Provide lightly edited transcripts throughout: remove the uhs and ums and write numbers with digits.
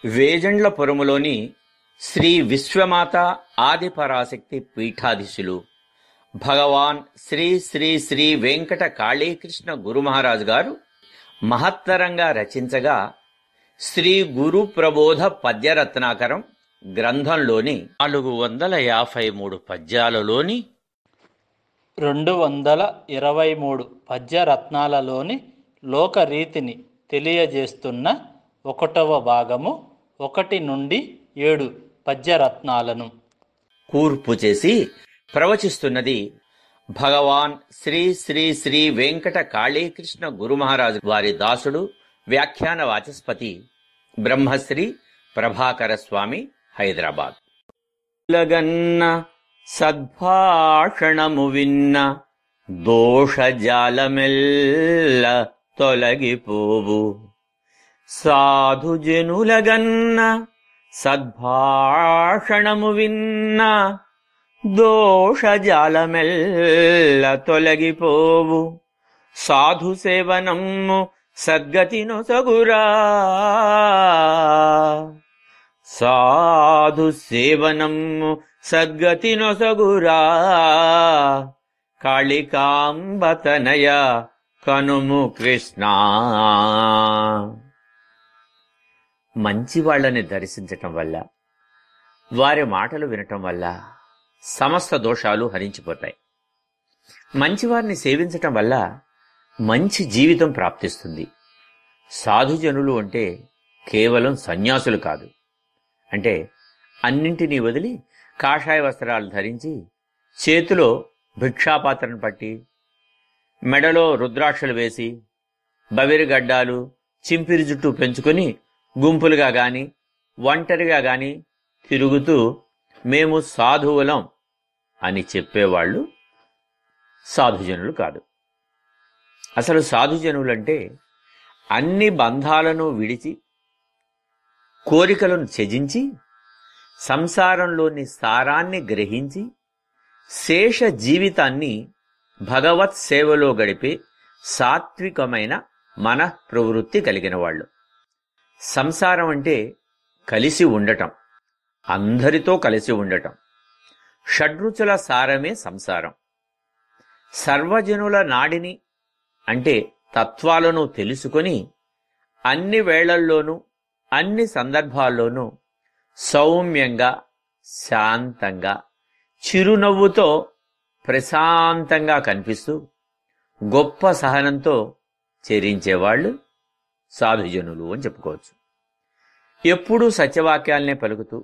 వేజండ్లపురములోని శ్రీ విశ్వమాత ఆదిపరాశక్తి పీఠాధీశులు భగవాన్ శ్రీ శ్రీ శ్రీ వెంకట కాళీకృష్ణ గురుమహారాజు గారు మహత్తరంగా రచించగా శ్రీ గురు ప్రబోధ పద్యరత్నాకరం గ్రంథంలోని 453 పద్యాలలోని 223 పద్యరత్నాలలోని లోకరీతిని తెలియజేస్తున్న 1వ భాగము 1 నుండి 7 పద్యరత్నాలను కూర్పు చేసి ప్రవచిస్తున్నది భగవాన్ శ్రీ శ్రీ శ్రీ వెంకట కాళీకృష్ణ గురుమహారాజు వారి దాసుడు వ్యాఖ్యాన వాచస్పతి బ్రహ్మశ్రీ ప్రభాకర స్వామి, హైదరాబాద్. లగన్న సద్భాషణము విన్న దోషజాలమెల్ల తొలగిపోవు, సాధుజనులగన్న సద్భాషణము విన్న దోషజాలమెల్ల తొలగిపోవు, సాధు సేవనము సద్గతిను సగురా, సాధు సేవనము సద్గతిను సగురా, కాళికాంబతనయ కనుము కృష్ణ. మంచి వాళ్ళని దర్శించటం వల్ల, వారి మాటలు వినటం వల్ల సమస్త దోషాలు హరించిపోతాయి. మంచివారిని సేవించటం వల్ల మంచి జీవితం ప్రాప్తిస్తుంది. సాధుజనులు అంటే కేవలం సన్యాసులు కాదు, అంటే అన్నింటినీ వదిలి కాషాయ వస్త్రాలు ధరించి చేతిలో భిక్షాపాత్రను పట్టి మెడలో రుద్రాక్షలు వేసి బవిరిగడ్డాలు చింపిరి జుట్టు పెంచుకొని గుంపులుగా గాని ఒంటరిగా గాని తిరుగుతూ మేము సాధువులం అని చెప్పేవాళ్ళు సాధుజనులు కాదు. అసలు సాధుజనులంటే అన్ని బంధాలను విడిచి, కోరికలను త్యజించి, సంసారంలోని సారాన్ని గ్రహించి శేష జీవితాన్ని భగవత్ సేవలో గడిపే సాత్వికమైన మనఃప్రవృత్తి కలిగిన వాళ్ళు. సంసారం అంటే కలిసి ఉండటం, అందరితో కలిసి ఉండటం. షడ్రుచుల సారమే సంసారం. సర్వజనుల నాడిని అంటే తత్వాలను తెలుసుకొని అన్ని వేళల్లోనూ అన్ని సందర్భాల్లోనూ సౌమ్యంగా, శాంతంగా, చిరునవ్వుతో ప్రశాంతంగా కనిపిస్తూ గొప్ప సహనంతో చరించేవాళ్లు సాధుజనులు అని చెప్పుకోవచ్చు. ఎప్పుడూ సత్యవాక్యాలనే పలుకుతూ,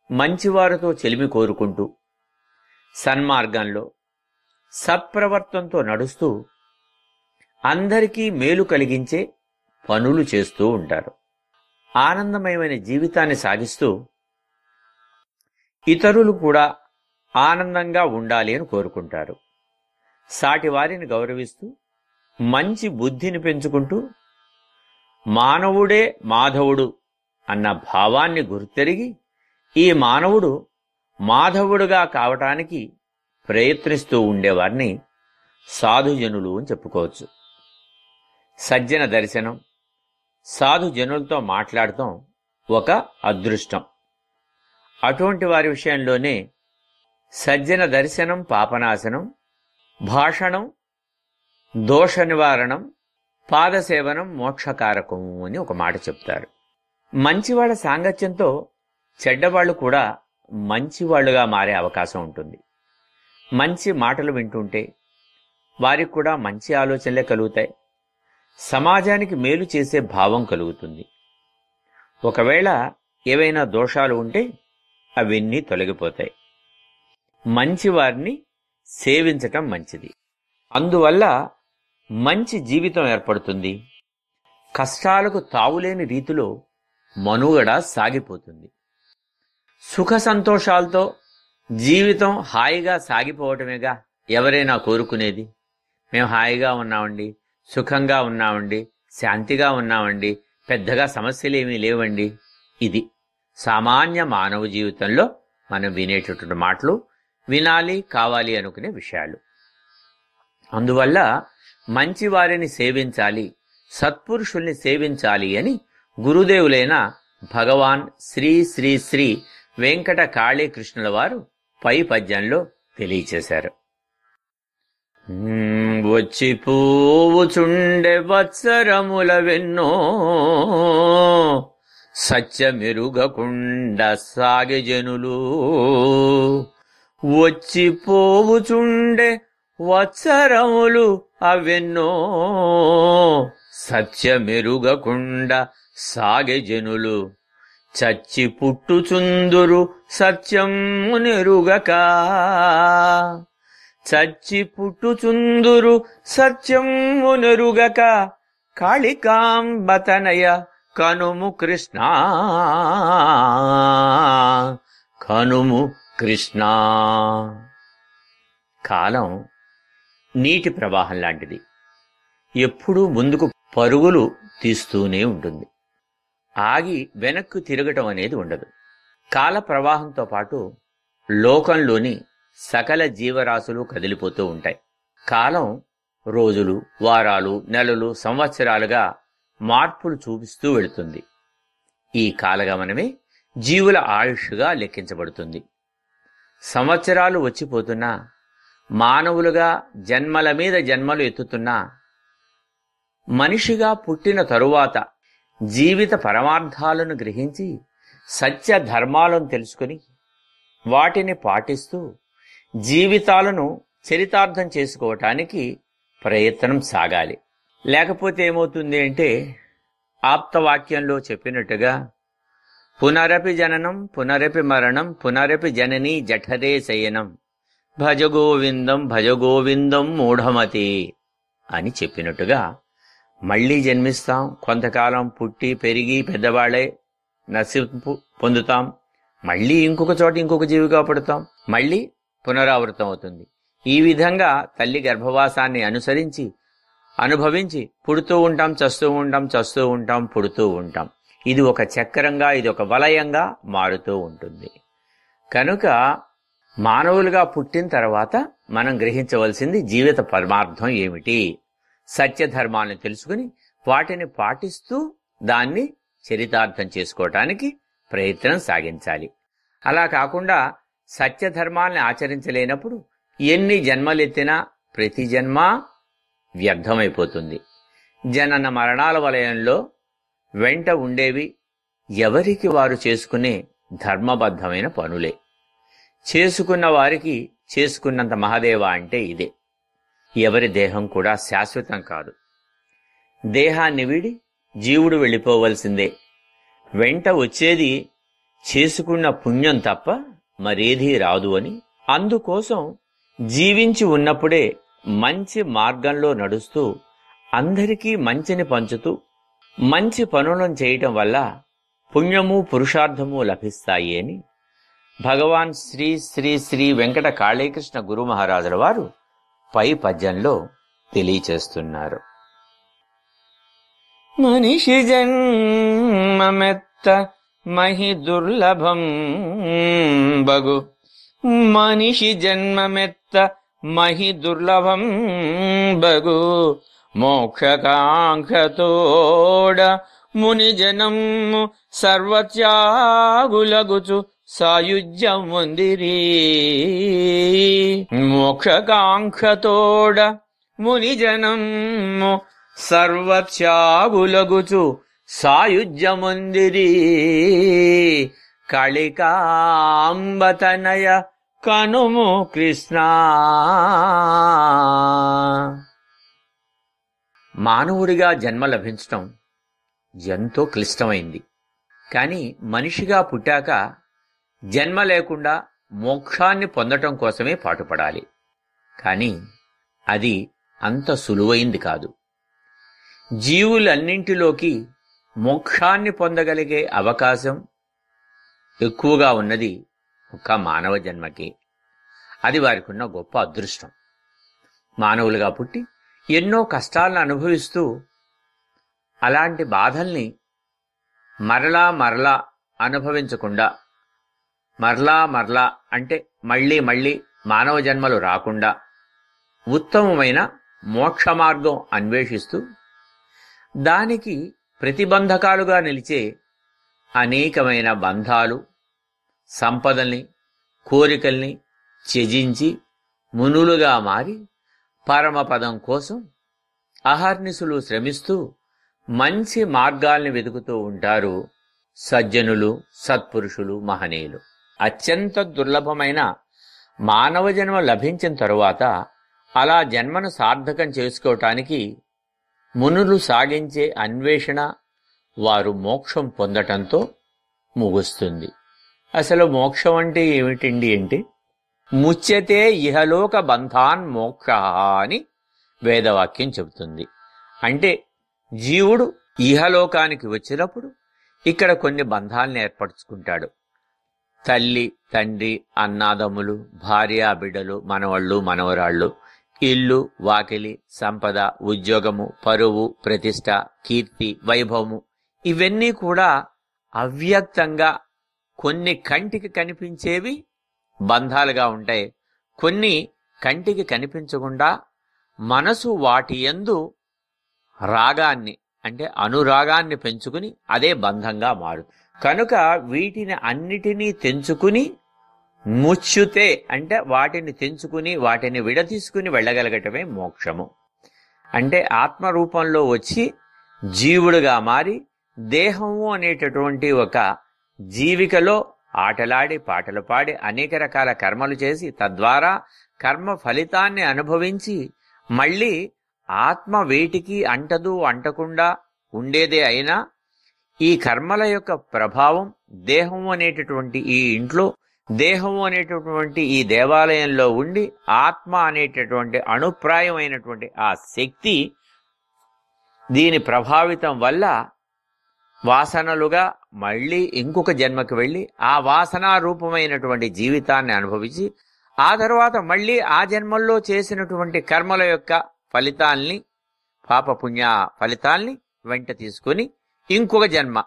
మంచివారితో చెలిమి కోరుకుంటూ, సన్మార్గంలో సత్ప్రవర్తనతో నడుస్తూ అందరికీ మేలు కలిగించే పనులు చేస్తూ ఉంటారు. ఆనందమయమైన జీవితాన్ని సాగిస్తూ ఇతరులు కూడా ఆనందంగా ఉండాలి అని కోరుకుంటారు. సాటి వారిని గౌరవిస్తూ మంచి బుద్ధిని పెంచుకుంటూ మానవుడే మాధవుడు అన్న భావాన్ని గుర్తెరిగి ఈ మానవుడు మాధవుడుగా కావటానికి ప్రయత్నిస్తూ ఉండేవారిని సాధుజనులు అని చెప్పుకోవచ్చు. సజ్జన దర్శనం, సాధుజనులతో మాట్లాడటం ఒక అదృష్టం. అటువంటి వారి విషయంలోనే సజ్జన దర్శనం పాపనాశనం, భాషణం దోష నివారణం, పాదసేవనం మోక్షకారకం అని ఒక మాట చెప్తారు. మంచివాళ్ల సాంగత్యంతో చెడ్డవాళ్లు కూడా మంచివాళ్లుగా మారే అవకాశం ఉంటుంది. మంచి మాటలు వింటుంటే వారికి కూడా మంచి ఆలోచనలే కలుగుతాయి. సమాజానికి మేలు చేసే భావం కలుగుతుంది. ఒకవేళ ఏవైనా దోషాలు ఉంటే అవన్నీ తొలగిపోతాయి. మంచివారిని సేవించటం మంచిది. అందువల్ల మంచి జీవితం ఏర్పడుతుంది. కష్టాలకు తావులేని రీతిలో మనుగడ సాగిపోతుంది. సుఖ సంతోషాలతో జీవితం హాయిగా సాగిపోవటమేగా ఎవరైనా కోరుకునేది. మేము హాయిగా ఉన్నామండి, సుఖంగా ఉన్నామండి, శాంతిగా ఉన్నామండి, పెద్దగా సమస్యలేమీ లేవండి. ఇది సామాన్య మానవ జీవితంలో మనం వినేటటువంటి మాటలు, వినాలి, కావాలి అనుకునే విషయాలు. అందువల్ల మంచివారిని సేవించాలి, సత్పురుషుల్ని సేవించాలి అని గురుదేవులైన భగవాన్ శ్రీ శ్రీ శ్రీ వెంకట కాళీకృష్ణుల వారు పై పద్యంలో తెలియచేశారు. వచ్చిపోవుచుండె వత్సరముల వెన్నో సత్యమెరుగకుండ సాగె జనులు. వచ్చిపోవుచుండె వత్సరములు అవెన్నో సత్యమెరుగకుండ సాగె జనులు. చచ్చి పుట్టుచుందురు సత్యమునెరుగక. చచ్చి పుట్టుచుందురు సత్యమునెరుగక. కాళికాంబతనయ కనుము కృష్ణ, కనుము కృష్ణ. కాలం నీటి ప్రవాహం లాంటిది. ఎప్పుడూ ముందుకు పరుగులు తీస్తూనే ఉంటుంది. ఆగి వెనక్కు తిరగటం అనేది ఉండదు. కాల ప్రవాహంతో పాటు లోకంలోని సకల జీవరాశులు కదిలిపోతూ ఉంటాయి. కాలం రోజులు, వారాలు, నెలలు, సంవత్సరాలుగా మార్పులు చూపిస్తూ వెళుతుంది. ఈ కాలగమనమే జీవుల ఆయుష్గా లెక్కించబడుతుంది. సంవత్సరాలు వచ్చిపోతున్నా, మానవులుగా జన్మల మీద జన్మలు ఎత్తుతున్నా, మనిషిగా పుట్టిన తరువాత జీవిత పరమార్థాలను గ్రహించి సత్య ధర్మాలను తెలుసుకుని వాటిని పాటిస్తూ జీవితాలను చరితార్థం చేసుకోవటానికి ప్రయత్నం సాగాలి. లేకపోతే ఏమవుతుంది అంటే, ఆప్తవాక్యంలో చెప్పినట్టుగా పునరపి జననం పునరపి మరణం పునరపి జననీ జఠరే శయనం భజగోవిందం భజగోవిందం మూఢమతి అని చెప్పినట్టుగా మళ్లీ జన్మిస్తాం, కొంతకాలం పుట్టి పెరిగి పెద్దవాళ్లే నశింపు పొందుతాం, మళ్లీ ఇంకొక చోట ఇంకొక జీవిగా పుడతాం, మళ్లీ పునరావృతం అవుతుంది. ఈ విధంగా తల్లి గర్భవాసాన్ని అనుసరించి అనుభవించి పుడుతూ ఉంటాం, చస్తూ ఉంటాం, చస్తూ ఉంటాం, పుడుతూ ఉంటాం. ఇది ఒక చక్రంగా, ఇది ఒక వలయంగా మారుతూ ఉంటుంది. కనుక మానవులుగా పుట్టిన తర్వాత మనం గ్రహించవలసింది జీవిత పరమార్థం ఏమిటి, సత్యధర్మాలను తెలుసుకుని వాటిని పాటిస్తూ దాన్ని చరితార్థం చేసుకోవటానికి ప్రయత్నం సాగించాలి. అలా కాకుండా సత్యధర్మాల్ని ఆచరించలేనప్పుడు ఎన్ని జన్మలెత్తినా ప్రతి జన్మ వ్యర్థమైపోతుంది. జనన మరణాల వలయంలో వెంట ఉండేవి ఎవరికి వారు చేసుకునే ధర్మబద్ధమైన పనులే. చేసుకున్న వారికి చేసుకున్నంత మహాదేవ అంటే ఇదే. ఎవరి దేహం కూడా శాశ్వతం కాదు. దేహాన్ని వీడి జీవుడు వెళ్ళిపోవలసిందే. వెంట వచ్చేది చేసుకున్న పుణ్యం తప్ప మరేదీ రాదు అని, అందుకోసం జీవించి ఉన్నప్పుడే మంచి మార్గంలో నడుస్తూ అందరికీ మంచిని పంచుతూ మంచి పనులను చేయటం వల్ల పుణ్యము పురుషార్థము లభిస్తాయి అని భగవాన్ శ్రీ శ్రీ శ్రీ వెంకట కాళీకృష్ణ గురు మహారాజుల వారు పై పద్యంలో తెలియచేస్తున్నారు. మనిషి జన్మమెత్త మహి దుర్లభం బగు, మనిషి జన్మమెత్త మహి దుర్లభం బగు, మోక్షకాంక్షతోడ ముని జనము సర్వత్యాగులగుచు సాయుజ్యం వందిరి. మోక్షకాంక్షతోడ ముని జనము సర్వత్యాగులగుచు సాయుజ్యమందిరి. కాళికాంబతనయ కనుము కృష్ణ. మానవుడిగా జన్మ లభించటం ఎంతో క్లిష్టమైంది. కానీ మనిషిగా పుట్టాక జన్మ లేకుండా మోక్షాన్ని పొందటం కోసమే పాటుపడాలి. కానీ అది అంత సులువైంది కాదు. జీవులన్నింటిలోకి మోక్షాన్ని పొందగలిగే అవకాశం ఎక్కువగా ఉన్నది ఒక మానవ జన్మకే. అది వారికున్న గొప్ప అదృష్టం. మానవులుగా పుట్టి ఎన్నో కష్టాలను అనుభవిస్తూ అలాంటి బాధల్ని మరలా మరలా అనుభవించకుండా, మరలా మరలా అంటే మళ్లీ మళ్లీ మానవ జన్మలు రాకుండా ఉత్తమమైన మోక్ష మార్గం అన్వేషిస్తూ దానికి ప్రతిబంధకాలుగా నిలిచే అనేకమైన బంధాలు, సంపదల్ని, కోరికల్ని త్యజించి మునులుగా మారి పరమపదం కోసం అహర్నిశలు శ్రమిస్తూ మంచి మార్గాల్ని వెతుకుతూ ఉంటారు సజ్జనులు, సత్పురుషులు, మహనీయులు. అత్యంత దుర్లభమైన మానవ జన్మ లభించిన తరువాత అలా జన్మను సార్థకం చేసుకోవటానికి మునులు సాగించే అన్వేషణ వారు మోక్షం పొందటంతో ముగుస్తుంది. అసలు మోక్షం అంటే ఏమిటండి అంటే ముచ్యతే ఇహలోక బంధాన్ మోక్ష అని వేదవాక్యం చెబుతుంది. అంటే జీవుడు ఇహలోకానికి వచ్చినప్పుడు ఇక్కడ కొన్ని బంధాలను ఏర్పరచుకుంటాడు. తల్లి, తండ్రి, అన్నాదమ్ములు, భార్య, బిడ్డలు, మనవళ్ళు, మనవరాళ్ళు, ఇల్లు, వాకిలి, సంపద, ఉద్యోగము, పరువు, ప్రతిష్ట, కీర్తి, వైభవము ఇవన్నీ కూడా అవ్యక్తంగా కొన్ని కంటికి కనిపించేవి బంధాలుగా ఉంటాయి. కొన్ని కంటికి కనిపించకుండా మనసు వాటి యందు రాగాన్ని అంటే అనురాగాన్ని పెంచుకుని అదే బంధంగా మారు. కనుక వీటిని అన్నిటినీ తెంచుకుని ముచ్యుతే అంటే వాటిని తెంచుకుని వాటిని విడతీసుకుని వెళ్ళగలగటమే మోక్షము. అంటే ఆత్మరూపంలో వచ్చి జీవుడుగా మారి దేహము అనేటటువంటి ఒక జీవికలో ఆటలాడి పాటలు పాడి అనేక రకాల కర్మలు చేసి తద్వారా కర్మ ఫలితాన్ని అనుభవించి మళ్ళీ ఆత్మ వేటికి అంటదు, అంటకుండా ఉండేదే అయినా ఈ కర్మల యొక్క ప్రభావం దేహము అనేటటువంటి ఈ ఇంట్లో, దేహము అనేటటువంటి ఈ దేవాలయంలో ఉండి ఆత్మ అనేటటువంటి అణుప్రాయమైనటువంటి ఆ శక్తి దీని ప్రభావితం వల్ల వాసనలుగా మళ్ళీ ఇంకొక జన్మకి వెళ్ళి ఆ వాసనారూపమైనటువంటి జీవితాన్ని అనుభవించి ఆ తర్వాత మళ్ళీ ఆ జన్మల్లో చేసినటువంటి కర్మల యొక్క ఫలితాల్ని, పాపపుణ్య ఫలితాల్ని వెంట తీసుకొని ఇంకొక జన్మ,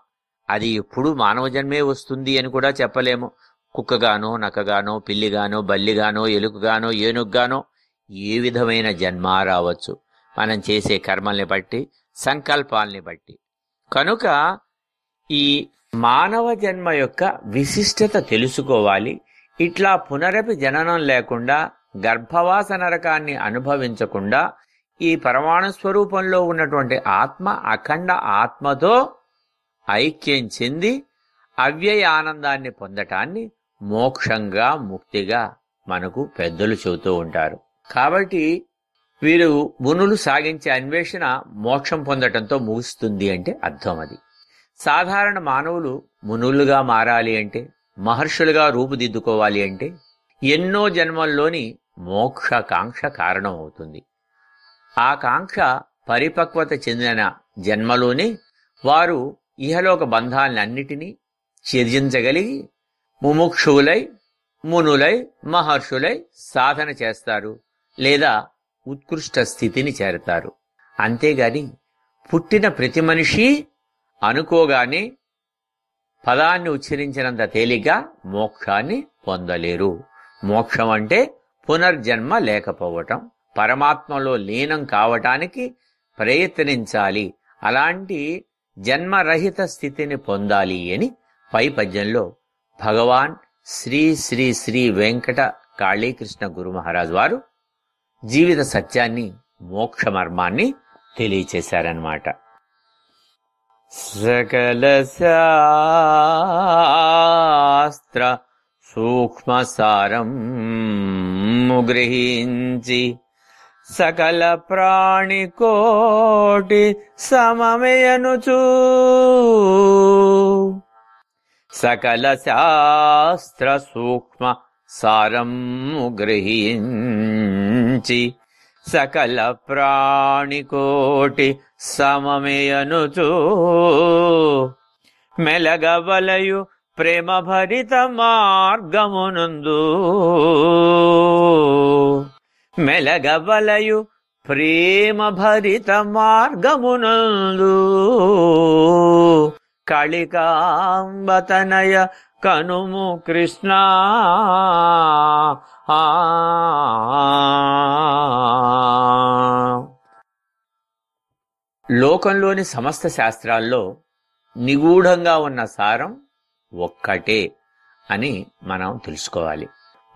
అది ఎప్పుడు మానవ జన్మే వస్తుంది అని కూడా చెప్పలేము. కుక్కగానో, నక్కగానో, పిల్లిగానో, బల్లిగానో, ఎలుకగానో, ఏనుగ్గానో ఏ విధమైన జన్మ రావచ్చు మనం చేసే కర్మల్ని బట్టి, సంకల్పాల్ని బట్టి. కనుక ఈ మానవ జన్మ యొక్క విశిష్టత తెలుసుకోవాలి. ఇట్లా పునరపి జననం లేకుండా గర్భవాస నరకాన్ని అనుభవించకుండా ఈ పరమాణు స్వరూపంలో ఉన్నటువంటి ఆత్మ అఖండ ఆత్మతో ఐక్యం చెంది అవ్యయ ఆనందాన్ని పొందటాన్ని మోక్షంగా, ముక్తిగా మనకు పెద్దలు చెబుతూ ఉంటారు. కాబట్టి వీరు మునులు సాగించే అన్వేషణ మోక్షం పొందటంతో ముగుస్తుంది అంటే అర్థం అది. సాధారణ మానవులు మునులుగా మారాలి అంటే, మహర్షులుగా రూపుదిద్దుకోవాలి అంటే ఎన్నో జన్మల్లోని మోక్ష కాంక్ష కారణం అవుతుంది. ఆ కాంక్ష పరిపక్వత చెందిన జన్మలోనే వారు ఇహలోక బంధాలన్నిటినీ ఛేదించగలిగి ముముక్షువులై, మునులై, మహర్షులై సాధన చేస్తారు లేదా ఉత్కృష్ట స్థితిని చేరతారు. అంతేగాని పుట్టిన ప్రతి మనిషి అనుకోగానే పదాన్ని ఉచ్చరించినంత తేలిగ్గా మోక్షాన్ని పొందలేరు. మోక్షం అంటే పునర్జన్మ లేకపోవటం, పరమాత్మలో లీనం కావటానికి ప్రయత్నించాలి. అలాంటి జన్మరహిత స్థితిని పొందాలి అని పై పద్యంలో భగవాన్ శ్రీ శ్రీ శ్రీ వెంకట కాళీకృష్ణ గురు మహారాజ్ వారు జీవిత సత్యాన్ని, మోక్ష మర్మాన్ని తెలియచేశారన్నమాట. సకల శాస్త్ర సూక్ష్మసారం గ్రహించి సకల ప్రాణికోటి సమమయనుచూ సకల శాస్త్ర సూక్ష్మ సారం గ్రహించి సకల ప్రాణికోటి సమమయనుచూ మెలగవలయు ప్రేమ భరిత మార్గమునందు మెలగవలయు ప్రేమ భరిత మార్గమునందు కాళికాంబతనయ కనుము కృష్ణ. లోకంలోని సమస్త శాస్త్రాల్లో నిగూఢంగా ఉన్న సారం ఒక్కటే అని మనం తెలుసుకోవాలి.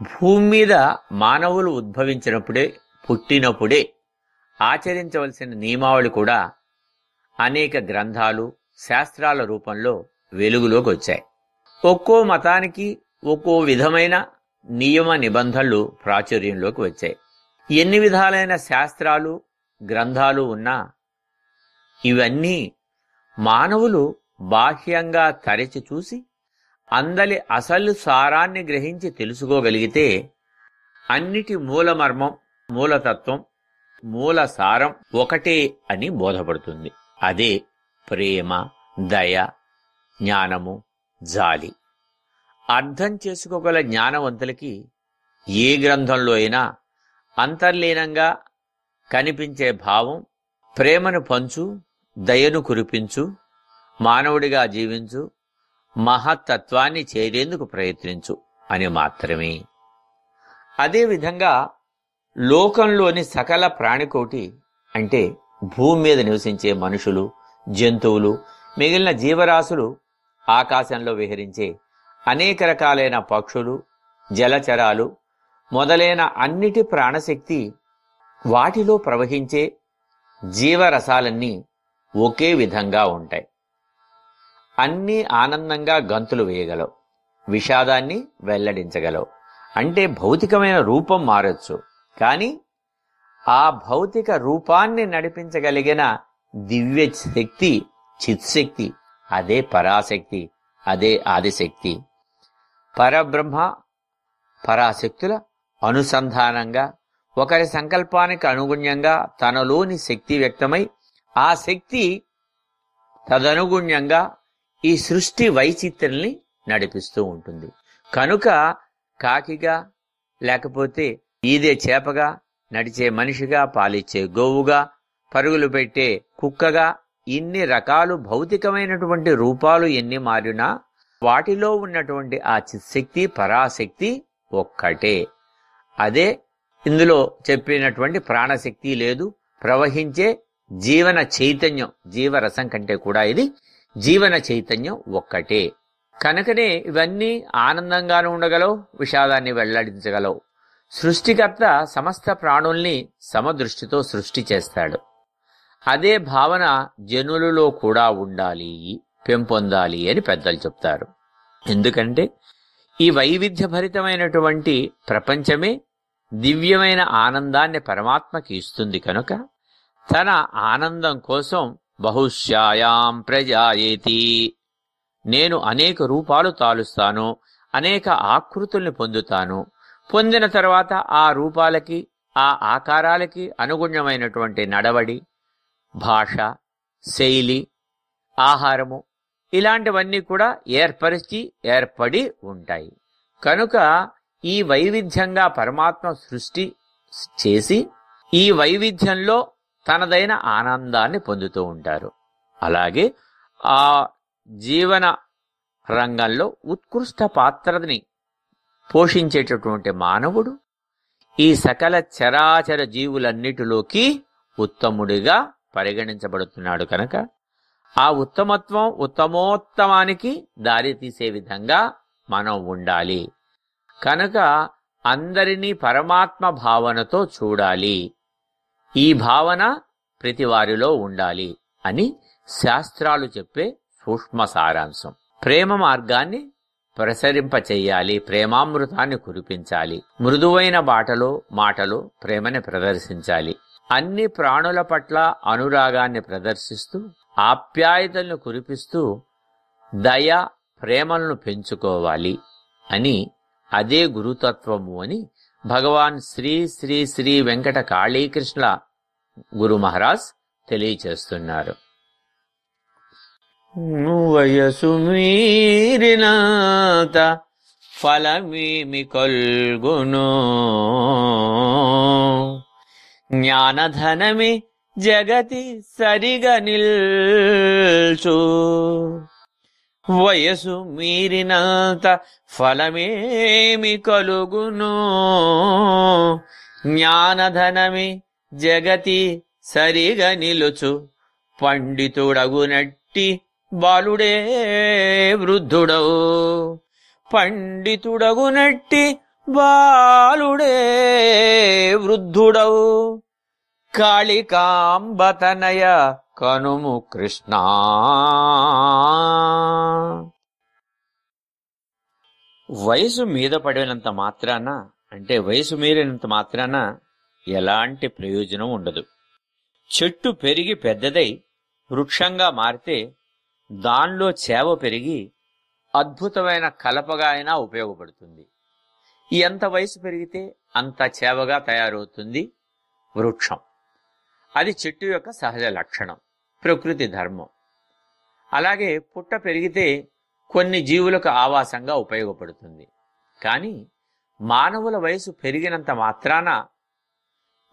భూమి మీద మానవులు ఉద్భవించినప్పుడే, పుట్టినప్పుడే ఆచరించవలసిన నియమావళి కూడా అనేక గ్రంథాలు, శాస్త్రాల రూపంలో వెలుగులోకి వచ్చాయి. ఒక్కో మతానికి ఒక్కో విధమైన నియమ నిబంధనలు ప్రాచుర్యంలోకి వచ్చాయి. ఎన్ని విధాలైన శాస్త్రాలు, గ్రంథాలు ఉన్నా ఇవన్నీ మానవులు బాహ్యంగా తరచి చూసి అందలి అసలు సారాన్ని గ్రహించి తెలుసుకోగలిగితే అన్నిటి మూలమర్మం, మూలతత్వం, మూల సారం ఒకటే అని బోధపడుతుంది. అదే ప్రేమ, దయ, జ్ఞానము, జాలి. అర్థం చేసుకోగల జ్ఞానవంతులకి ఏ గ్రంథంలో అయినా అంతర్లీనంగా కనిపించే భావం ప్రేమను పంచు, దయను కురిపించు, మానవుడిగా జీవించు, మహత్తత్వాన్ని చేరేందుకు ప్రయత్నించు అని మాత్రమే. అదేవిధంగా లోకంలోని సకల ప్రాణికోటి అంటే భూమి మీద నివసించే మనుషులు, జంతువులు, మిగిలిన జీవరాశులు, ఆకాశంలో విహరించే అనేక రకాలైన పక్షులు, జలచరాలు మొదలైన అన్నిటి ప్రాణశక్తి, వాటిలో ప్రవహించే జీవరసాలన్నీ ఒకే విధంగా ఉంటాయి. అన్నీ ఆనందంగా గంతులు వేయగలవు, విషాదాన్ని వెల్లడించగలవు. అంటే భౌతికమైన రూపం మారొచ్చు, కానీ ఆ భౌతిక రూపాన్ని నడిపించగలిగిన దివ్య శక్తి, చిత్శక్తి, అదే పరాశక్తి, అదే ఆదిశక్తి. పరబ్రహ్మ, పరాశక్తుల అనుసంధానంగా ఒకరి సంకల్పానికి అనుగుణ్యంగా తనలోని శక్తి వ్యక్తమై ఆ శక్తి తదనుగుణ్యంగా ఈ సృష్టి వైచిత్ర్యాన్ని నడిపిస్తూ ఉంటుంది. కనుక కాకిగా, లేకపోతే ఈదే చేపగా, నడిచే మనిషిగా, పాలిచ్చే గోవుగా, పరుగులు పెట్టే కుక్కగా, ఇన్ని రకాలు భౌతికమైనటువంటి రూపాలు ఎన్ని మారినా వాటిలో ఉన్నటువంటి ఆ చిత్శక్తి, పరాశక్తి ఒక్కటే. అదే ఇందులో చెప్పినటువంటి ప్రాణశక్తి లేదు, ప్రవహించే జీవన చైతన్యం, జీవరసం కంటే కూడా ఇది జీవన చైతన్యం ఒక్కటే. కనుకనే ఇవన్నీ ఆనందంగానూ ఉండగలవు, విషాదాన్ని వెల్లడించగలవు. సృష్టికర్త సమస్త ప్రాణుల్ని సమదృష్టితో సృష్టి చేస్తాడు. అదే భావన జనులలో కూడా ఉండాలి, పెంపొందాలి అని పెద్దలు చెప్తారు. ఎందుకంటే ఈ వైవిధ్యభరితమైనటువంటి ప్రపంచమే దివ్యమైన ఆనందాన్ని పరమాత్మకి ఇస్తుంది. కనుక తన ఆనందం కోసం బహుశ్యాయాం ప్రజాయేతి, నేను అనేక రూపాలు తాలుస్తాను, అనేక ఆకృతుల్ని పొందుతాను. పొందిన తర్వాత ఆ రూపాలకి, ఆ ఆకారాలకి అనుగుణ్యమైనటువంటి నడవడి, భాష, శైలి, ఆహారము ఇలాంటివన్నీ కూడా ఏర్పడి ఉంటాయి. కనుక ఈ వైవిధ్యంగా పరమాత్మ సృష్టి చేసి ఈ వైవిధ్యంలో తనదైన ఆనందాన్ని పొందుతూ ఉంటారు. అలాగే ఆ జీవన రంగంలో ఉత్కృష్ట పాత్రని పోషించేటటువంటి మానవుడు ఈ సకల చరాచర జీవులన్నిటిలోకి ఉత్తముడిగా పరిగణించబడుతున్నాడు. కనుక ఆ ఉత్తమత్వం, ఉత్తమోత్తమానికి దారితీసే విధంగా మనం ఉండాలి. కనుక అందరినీ పరమాత్మ భావనతో చూడాలి, ఈ భావన ప్రతి వారిలో ఉండాలి అని శాస్త్రాలు చెప్పే సూక్ష్మ సారాంశం. ప్రేమ మార్గాన్ని ప్రసరింపచేయాలి, ప్రేమామృతాన్ని కురిపించాలి, మృదువైన మాటలో ప్రేమని ప్రదర్శించాలి, అన్ని ప్రాణుల పట్ల అనురాగాన్ని ప్రదర్శిస్తూ ఆప్యాయతలను కురిపిస్తూ దయ, ప్రేమలను పెంచుకోవాలి అని, అదే గురుతత్వము అని భగవాన్ శ్రీ శ్రీ శ్రీ వెంకట కాళీకృష్ణ గురు మహారాజ్ తెలియచేస్తున్నారు. వయసు మీరినంత ఫలమేమి కల్గును, జ్ఞానధనమే జగతి సరిగా నిల్చు. వయసు మీరినంత ఫలమేమి కలుగును, జ్ఞానధనమే జగతి సరిగా నిలుచు. పండితుడగునట్టి బాలుడే వృద్ధుడవు, పండితుడగునట్టి బాలుడే వృద్ధుడవు, కాళికాంబతనయ కనుము కృష్ణ. వయసు మీద పడినంత మాత్రాన, అంటే వయసు మీరినంత మాత్రాన ఎలాంటి ప్రయోజనం ఉండదు. చెట్టు పెరిగి పెద్దదై వృక్షంగా మారితే దానిలో చేవ పెరిగి అద్భుతమైన కలపగా అయినా ఉపయోగపడుతుంది. ఎంత వయసు పెరిగితే అంత చేవగా తయారవుతుంది వృక్షం. అది చెట్టు యొక్క సహజ లక్షణం, ప్రకృతి ధర్మం. అలాగే పుట్ట పెరిగితే కొన్ని జీవులకు ఆవాసంగా ఉపయోగపడుతుంది. కానీ మానవుల వయసు పెరిగినంత మాత్రాన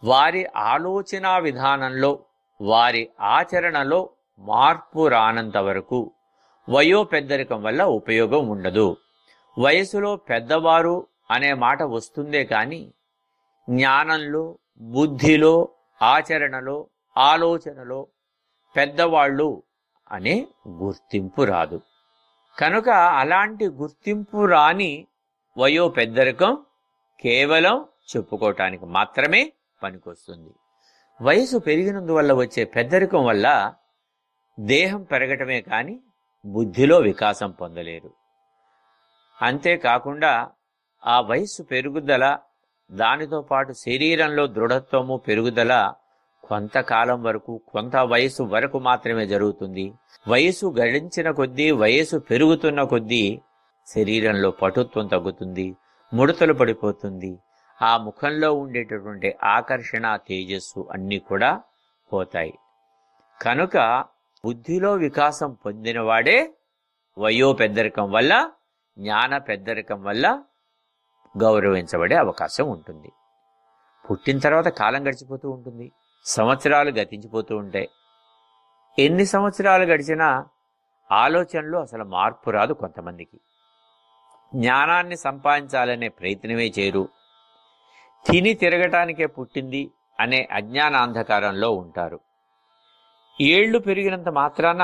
వారి ఆలోచన విధానంలో, వారి ఆచరణలో మార్పు రానంత వరకు వయోపెద్దరికం వల్ల ఉపయోగం ఉండదు. వయసులో పెద్దవారు అనే మాట వస్తుందే కానీ జ్ఞానంలో, బుద్ధిలో, ఆచరణలో, ఆలోచనలో పెద్దవాళ్ళు అనే గుర్తింపు రాదు. కనుక అలాంటి గుర్తింపు రాని వయోపెద్దరికం కేవలం చెప్పుకోవటానికి మాత్రమే పనికొస్తుంది. వయసు పెరిగినందువల్ల వచ్చే పెద్దరికం వల్ల దేహం పెరగటమే కానీ బుద్ధిలో వికాసం పొందలేరు. అంతేకాకుండా ఆ వయస్సు పెరుగుదల, దానితో పాటు శరీరంలో దృఢత్వము పెరుగుదల కొంతకాలం వరకు, కొంత వయసు వరకు మాత్రమే జరుగుతుంది. వయసు గడించిన కొద్దీ, వయసు పెరుగుతున్న కొద్దీ శరీరంలో పటుత్వం తగ్గుతుంది, ముడతలు పడిపోతుంది. ఆ ముఖంలో ఉండేటటువంటి ఆకర్షణ, తేజస్సు అన్నీ కూడా పోతాయి. కనుక బుద్ధిలో వికాసం పొందినవాడే వయో పెద్దరికం వల్ల, జ్ఞాన పెద్దరికం వల్ల గౌరవించబడే అవకాశం ఉంటుంది. పుట్టిన తర్వాత కాలం గడిచిపోతూ ఉంటుంది, సంవత్సరాలు గతించిపోతూ ఉంటాయి. ఎన్ని సంవత్సరాలు గడిచినా ఆలోచనలో అసలు మార్పు రాదు. కొంతమందికి జ్ఞానాన్ని సంపాదించాలనే ప్రయత్నమే చేయరు. తిని తిరగటానికే పుట్టింది అనే అజ్ఞానాంధకారంలో ఉంటారు. ఏళ్లు పెరిగినంత మాత్రాన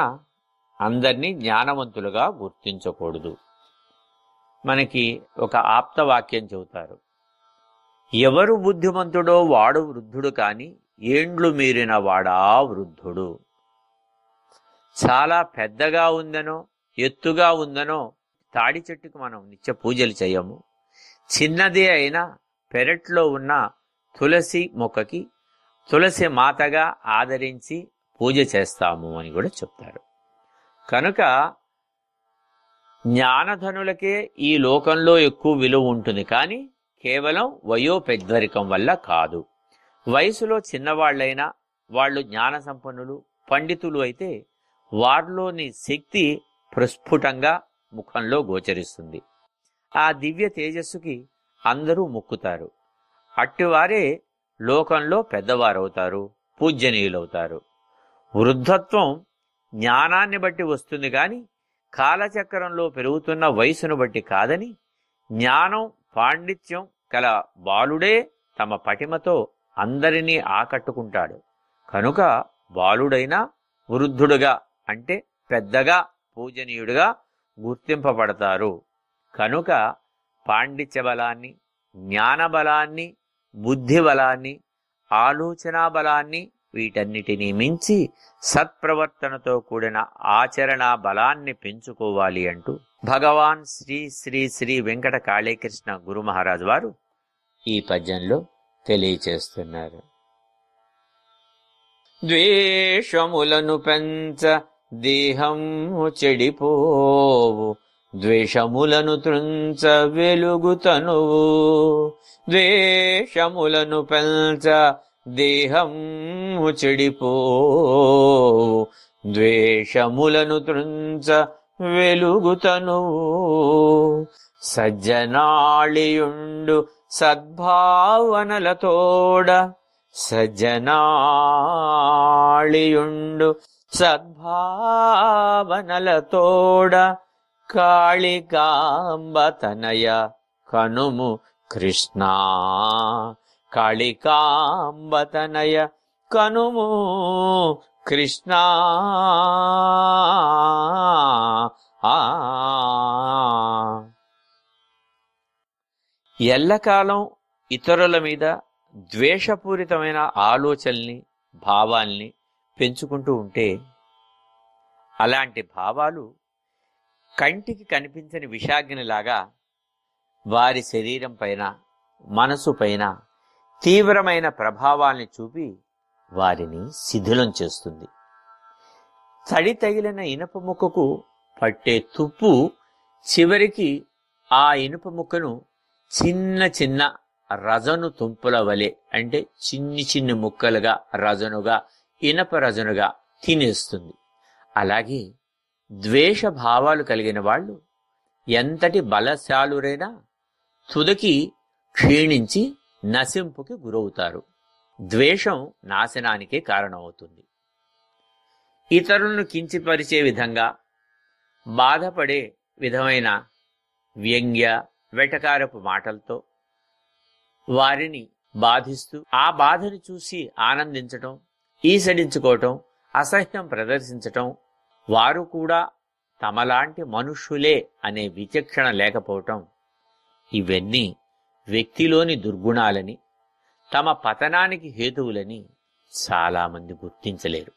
అందరినీ జ్ఞానవంతులుగా గుర్తించకూడదు. మనకి ఒక ఆప్తవాక్యం చెబుతారు, ఎవరు బుద్ధిమంతుడో వాడు వృద్ధుడు కాని ఏండ్లు మీరిన వాడా వృద్ధుడు. చాలా పెద్దగా ఉందనో, ఎత్తుగా ఉందనో తాడి చెట్టుకు మనం నిత్య పూజలు చేయము. చిన్నదే అయినా పెరట్లో ఉన్న తులసి మొక్కకి తులసి మాతగా ఆదరించి పూజ చేస్తాము అని కూడా చెప్తారు. కనుక జ్ఞానధనులకే ఈ లోకంలో ఎక్కువ విలువ ఉంటుంది, కానీ కేవలం వయోపెద్దరికం వల్ల కాదు. వయసులో చిన్నవాళ్లైనా వాళ్ళు జ్ఞాన సంపన్నులు, పండితులు అయితే వారిలోని శక్తి ప్రస్ఫుటంగా ముఖంలో గోచరిస్తుంది. ఆ దివ్య తేజస్సుకి అందరూ మొక్కుతారు. అట్టివారే లోకంలో పెద్దవారవుతారు, పూజ్యనీయులవుతారు. వృద్ధత్వం జ్ఞానాన్ని బట్టి వస్తుంది కానీ కాలచక్రంలో పెరుగుతున్న వయసును బట్టి కాదని, జ్ఞానం పాండిత్యం కల బాలుడే తమ పటిమతో అందరినీ ఆకట్టుకుంటాడు. కనుక బాలుడైనా వృద్ధుడుగా, అంటే పెద్దగా, పూజనీయుడుగా గుర్తింపబడతారు. కనుక పాండిత్య బలాన్ని, జ్ఞాన బలాన్ని, బుద్ధి బలాన్ని, ఆలోచనా బలాన్ని, వీటన్నిటినీ మించి సత్ప్రవర్తనతో కూడిన ఆచరణా బలాన్ని పెంచుకోవాలి అంటూ భగవాన్ శ్రీ శ్రీ శ్రీ వెంకట కాళీకృష్ణ గురు మహారాజు వారు ఈ పద్యంలో తెలియచేస్తున్నారు. ద్వేషములను పెంచ దేహము చెడిపోవు, ద్వేషములను త్రుంచ వెలుగుతనువు. ద్వేషములను పెంచ దేహము చెడిపోవు, ద్వేషములను త్రుంచ వెలుగుతనువు. సజ్జనాళియుండు సద్భావనలతోడ, సజ్జనాళియుండు సద్భావనలతోడ, కాళికాంబతనయ కనుము కృష్ణ. కాళికాంబతనయ కనుము కృష్ణ ఎల్లకాలం ఇతరుల మీద ద్వేషపూరితమైన ఆలోచనల్ని భావాల్ని పెంచుకుంటూ ఉంటే అలాంటి భావాలు కంటికి కనిపించని విషాగ్నిలాగా వారి శరీరం పైన మనసు పైన తీవ్రమైన ప్రభావాల్ని చూపి వారిని శిథిలం చేస్తుంది. తడి తగిలిన ఇనుప ముక్కకు పట్టే తుప్పు చివరికి ఆ ఇనుప ముక్కను చిన్న చిన్న రజను తుంపుల వలె, అంటే చిన్ని చిన్ని ముక్కలుగా రజనుగా ఇనప రజనుగా తినేస్తుంది. అలాగే ద్వేష భావాలు కలిగిన వాళ్ళు ఎంతటి బలశాలురైనా తుదకి క్షీణించి నశింపుకి గురవుతారు. ద్వేషం నాశనానికే కారణమవుతుంది. ఇతరులను కించపరిచే విధంగా, బాధపడే విధమైన వ్యంగ్య వెటకారపు మాటలతో వారిని బాధిస్తూ ఆ బాధను చూసి ఆనందించటం, ఈసడించుకోవటం, అసహ్యం ప్రదర్శించటం, వారు కూడా తమలాంటి మనుష్యులే అనే విచక్షణ లేకపోవటం, ఇవన్నీ వ్యక్తిలోని దుర్గుణాలని, తమ పతనానికి హేతువులని చాలామంది గుర్తించలేరు.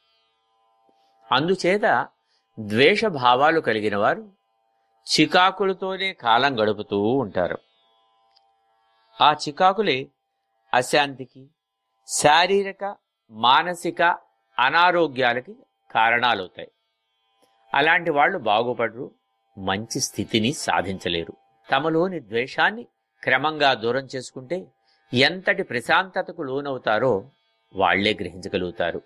అందుచేత ద్వేషభావాలు కలిగిన వారు చికాకులతోనే కాలం గడుపుతూ ఉంటారు. ఆ చికాకులే అశాంతికి, శారీరక మానసిక అనారోగ్యాలకి కారణాలవుతాయి. అలాంటి వాళ్ళు బాగుపడరు, మంచి స్థితిని సాధించలేరు. తమలోని ద్వేషాన్ని క్రమంగా దూరం చేసుకుంటే ఎంతటి ప్రశాంతతకు లోనవుతారో వాళ్లే గ్రహించగలుగుతారు.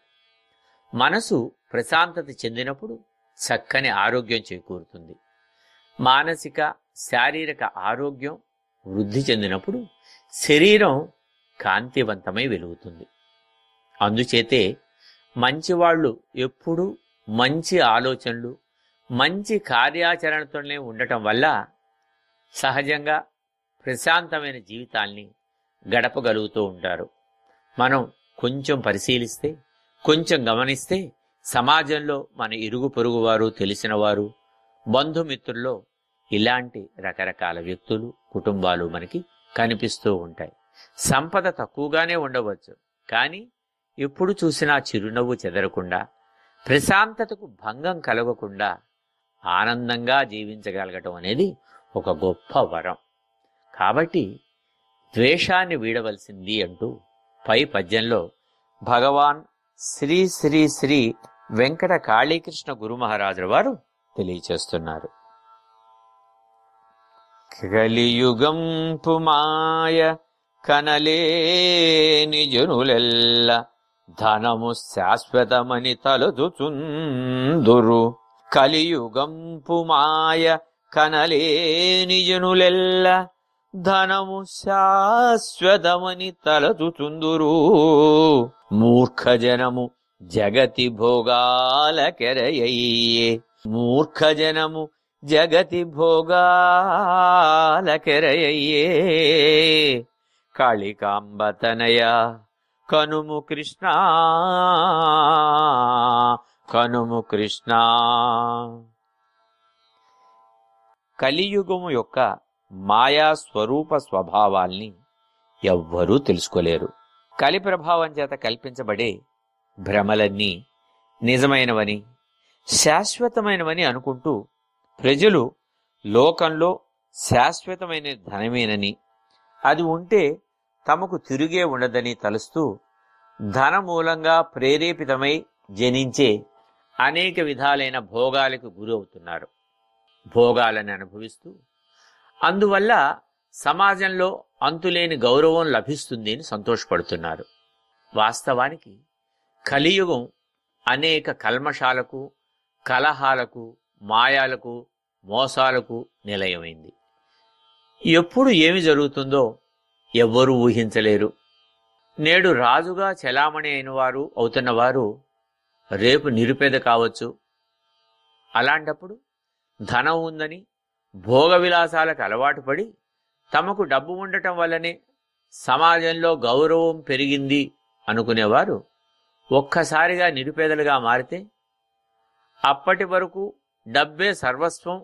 మనసు ప్రశాంతత చెందినప్పుడు చక్కని ఆరోగ్యం చేకూరుతుంది. మానసిక శారీరక ఆరోగ్యం వృద్ధి చెందినప్పుడు శరీరం కాంతివంతమై వెలుగుతుంది. అందుచేతే మంచివాళ్లు ఎప్పుడూ మంచి ఆలోచనలు, మంచి కార్యాచరణతోనే ఉండటం వల్ల సహజంగా ప్రశాంతమైన జీవితాల్ని గడపగలుగుతూ ఉంటారు. మనం కొంచెం పరిశీలిస్తే, కొంచెం గమనిస్తే సమాజంలో మన ఇరుగు పొరుగు వారు, తెలిసిన వారు, బంధుమిత్రుల్లో ఇలాంటి రకరకాల వ్యక్తులు, కుటుంబాలు మనకి కనిపిస్తూ ఉంటాయి. సంపద తక్కువగానే ఉండవచ్చు, కానీ ఎప్పుడు చూసినా చిరునవ్వు చెదరకుండా, ప్రశాంతతకు భంగం కలగకుండా ఆనందంగా జీవించగలగటం అనేది ఒక గొప్ప వరం. కాబట్టి ద్వేషాన్ని వీడవలసింది అంటూ పై పద్యంలో భగవాన్ శ్రీ శ్రీ శ్రీ వెంకట కాళీకృష్ణ గురు మహారాజుల వారు తెలియచేస్తున్నారు. కలియుగంపు మాయ కనలేని జనులెల్ల ధనము శాశ్వతమని తలచుచుందురు. కలియుగంపు మాయ కనలేని జనులెల్ల ధనము శాశ్వతమని తలచుచుందురు. మూర్ఖ జనము జగతి భోగాలకెరయ్యే. మూర్ఖ జనము జగతి భోగాలకెరయ్యే. కాళికాంబతనయ కనుము కృష్ణ, కనుము కృష్ణ. కలియుగము యొక్క మాయా స్వరూప స్వభావాల్ని ఎవ్వరూ తెలుసుకోలేరు. కలి ప్రభావం చేత కల్పించబడే భ్రమలన్నీ నిజమైనవని, శాశ్వతమైనవని అనుకుంటూ ప్రజలు లోకంలో శాశ్వతమైన ధనమేనని, అది ఉంటే తమకు తిరిగే ఉండదని తలుస్తూ ధనమూలంగా ప్రేరేపితమై జనించే అనేక విధాలైన భోగాలకు గురి అవుతున్నారు. భోగాలను అనుభవిస్తూ అందువల్ల సమాజంలో అంతులేని గౌరవం లభిస్తుంది అని సంతోషపడుతున్నారు. వాస్తవానికి కలియుగం అనేక కల్మషాలకు, కలహాలకు, మాయాలకు, మోసాలకు నిలయమైంది. ఎప్పుడు ఏమి జరుగుతుందో ఎవ్వరూ ఊహించలేరు. నేడు రాజుగా చెలామణి అయినవారు అవుతున్నవారు రేపు నిరుపేద కావచ్చు. అలాంటప్పుడు ధనం ఉందని భోగ విలాసాలకు అలవాటు పడి తమకు డబ్బు ఉండటం వల్లనే సమాజంలో గౌరవం పెరిగింది అనుకునేవారు ఒక్కసారిగా నిరుపేదలుగా మారితే అప్పటి వరకు డబ్బే సర్వస్వం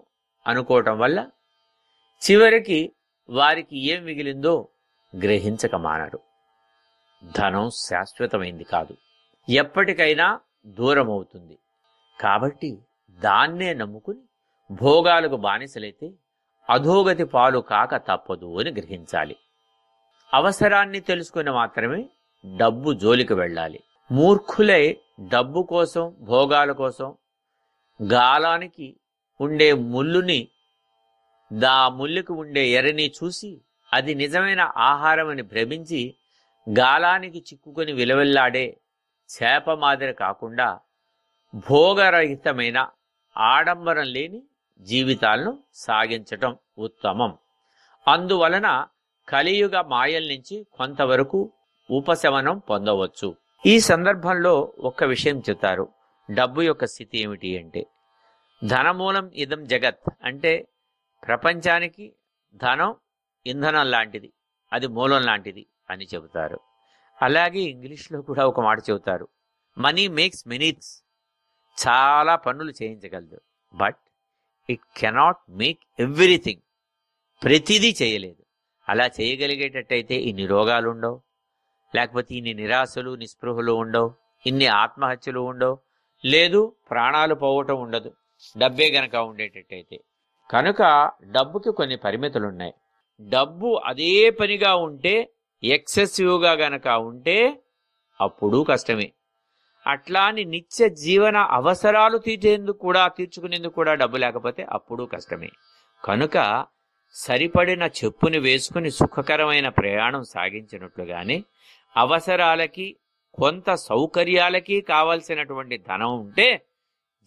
అనుకోవటం వల్ల చివరికి వారికి ఏం మిగిలిందో గ్రహించక మానరు. ధనం శాశ్వతమైంది కాదు, ఎప్పటికైనా దూరమవుతుంది. కాబట్టి దాన్నే నమ్ముకుని భోగాలకు బానిసలైతే అధోగతి పాలు కాక తప్పదు అని గ్రహించాలి. అవసరాన్ని తెలుసుకుని మాత్రమే డబ్బు జోలికి వెళ్ళాలి. మూర్ఖులై డబ్బు కోసం, భోగాల కోసం గాలానికి ఉండే ముల్లుని, ముల్లుకి ఉండే ఎరని చూసి అది నిజమైన ఆహారమని భ్రమించి గాలానికి చిక్కుకొని విలవిల్లాడే చేప మాదిరి కాకుండా భోగరహితమైన ఆడంబరం లేని జీవితాలను సాగించటం ఉత్తమం. అందువలన కలియుగ మాయల నుంచి కొంతవరకు ఉపశమనం పొందవచ్చు. ఈ సందర్భంలో ఒక్క విషయం చెప్తారు. డబ్బు యొక్క స్థితి ఏమిటి అంటే, ధనమూలం ఇదం జగత్ అంటే ప్రపంచానికి ధనం ఇంధనం లాంటిది, అది మూలం లాంటిది అని చెబుతారు. అలాగే ఇంగ్లీష్లో కూడా ఒక మాట చెబుతారు, మనీ మేక్స్ మినిట్స్. చాలా పనులు చేయించగలదు, but it cannot make everything. ప్రతిదీ చేయలేదు. అలా చేయగలిగేటట్టయితే ఇన్ని రోగాలు ఉండవు, లేకపోతే ఇన్ని నిరాశలు నిస్పృహలు ఉండవు, ఇన్ని ఆత్మహత్యలు ఉండవు, లేదు ప్రాణాలు పోవటం ఉండదు, డబ్బే గనక ఉండేటట్టయితే. కనుక డబ్బుకి కొన్ని పరిమితులున్నాయి. డబ్బు అదే పనిగా ఉంటే, ఎక్సెసివ్గా గనక ఉంటే అప్పుడు కష్టమే. అట్లా అని నిత్య జీవన అవసరాలు తీర్చుకునేందుకు కూడా డబ్బు లేకపోతే అప్పుడు కష్టమే. కనుక సరిపడిన చెప్పుని వేసుకుని సుఖకరమైన ప్రయాణం సాగించినట్లుగానే అవసరాలకి కొంత సౌకర్యాలకి కావలసినటువంటి ధనం ఉంటే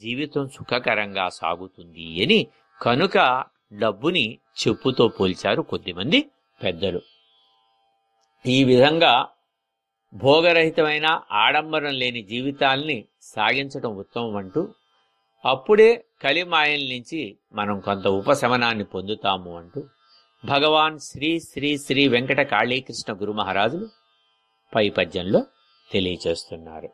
జీవితం సుఖకరంగా సాగుతుంది అని కనుక డబ్బుని చెప్పుతో పోల్చారు కొద్దిమంది పెద్దలు. ఈ విధంగా భోగరహితమైన ఆడంబరం లేని జీవితాల్ని సాగించడం ఉత్తమం అంటూ, అప్పుడే కలిమాయల నుంచి మనం కొంత ఉపశమనాన్ని పొందుతాము అంటూ భగవాన్ శ్రీ శ్రీ శ్రీ వెంకట కాళీకృష్ణ గురు మహారాజులు పై పద్యంలో తెలియచేస్తున్నారు.